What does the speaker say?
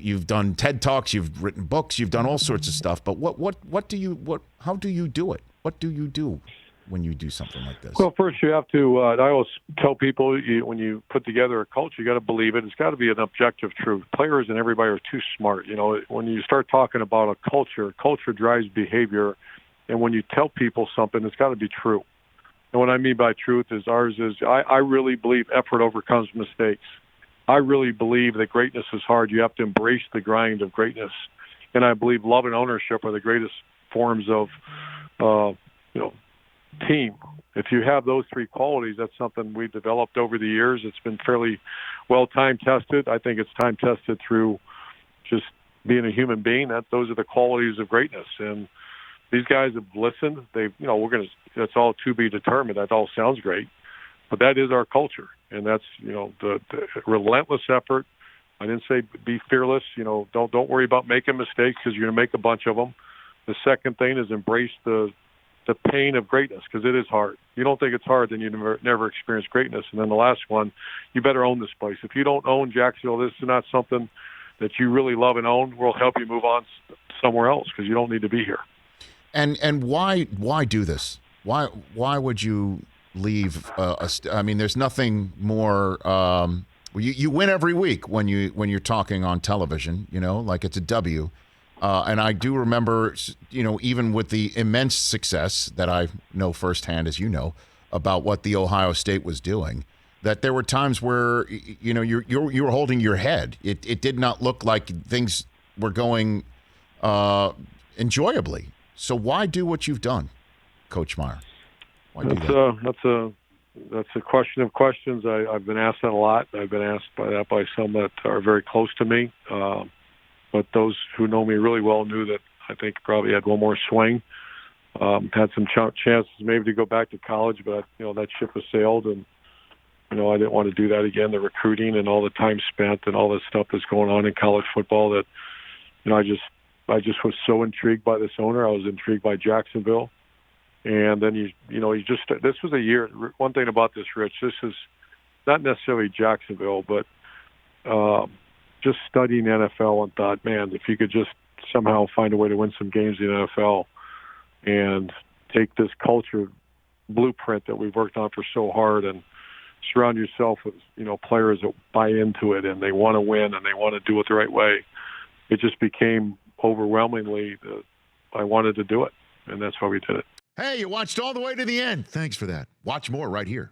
You've done TED Talks, you've written books, you've done all sorts of stuff. But how do you do it? What do you do when you do something like this? Well, first you have to. I always tell people when you put together a culture, you got to believe it. It's got to be an objective truth. Players and everybody are too smart. When you start talking about a culture drives behavior, and when you tell people something, it's got to be true. And what I mean by truth is I really believe effort overcomes mistakes. I really believe that greatness is hard. You have to embrace the grind of greatness. And I believe love and ownership are the greatest forms of, team. If you have those three qualities, that's something we've developed over the years. It's been fairly well time-tested. I think it's time-tested through just being a human being. Those are the qualities of greatness. And these guys have listened. That's all to be determined. That all sounds great. But that is our culture, and that's the relentless effort. I didn't say be fearless. Don't worry about making mistakes because you're going to make a bunch of them. The second thing is embrace the pain of greatness because it is hard. You don't think it's hard, then you never experience greatness. And then the last one, you better own this place. If you don't own Jacksonville, this is not something that you really love and own. We'll help you move on somewhere else because you don't need to be here. And why do this? Why would you leave? There's nothing more. You win every week when you're talking on television. Like it's a W. And I do remember, even with the immense success that I know firsthand, as you know, about what the Ohio State was doing, that there were times where you were holding your head. It did not look like things were going enjoyably. So why do what you've done, Coach Meyer? Why do that? That's a question of questions. I've been asked that a lot. I've been asked by some that are very close to me. But those who know me really well knew that I think probably had one more swing. Had some chances maybe to go back to college, but that ship has sailed, and I didn't want to do that again. The recruiting and all the time spent and all the stuff that's going on in college football that I just was so intrigued by this owner. I was intrigued by Jacksonville. And then this was a year. One thing about this, Rich, this is not necessarily Jacksonville, but just studying the NFL and thought, man, if you could just somehow find a way to win some games in the NFL and take this culture blueprint that we've worked on for so hard and surround yourself with players that buy into it and they want to win and they want to do it the right way. It just became overwhelmingly I wanted to do it, and that's why we did it. Hey, you watched all the way to the end. Thanks for that. Watch more right here.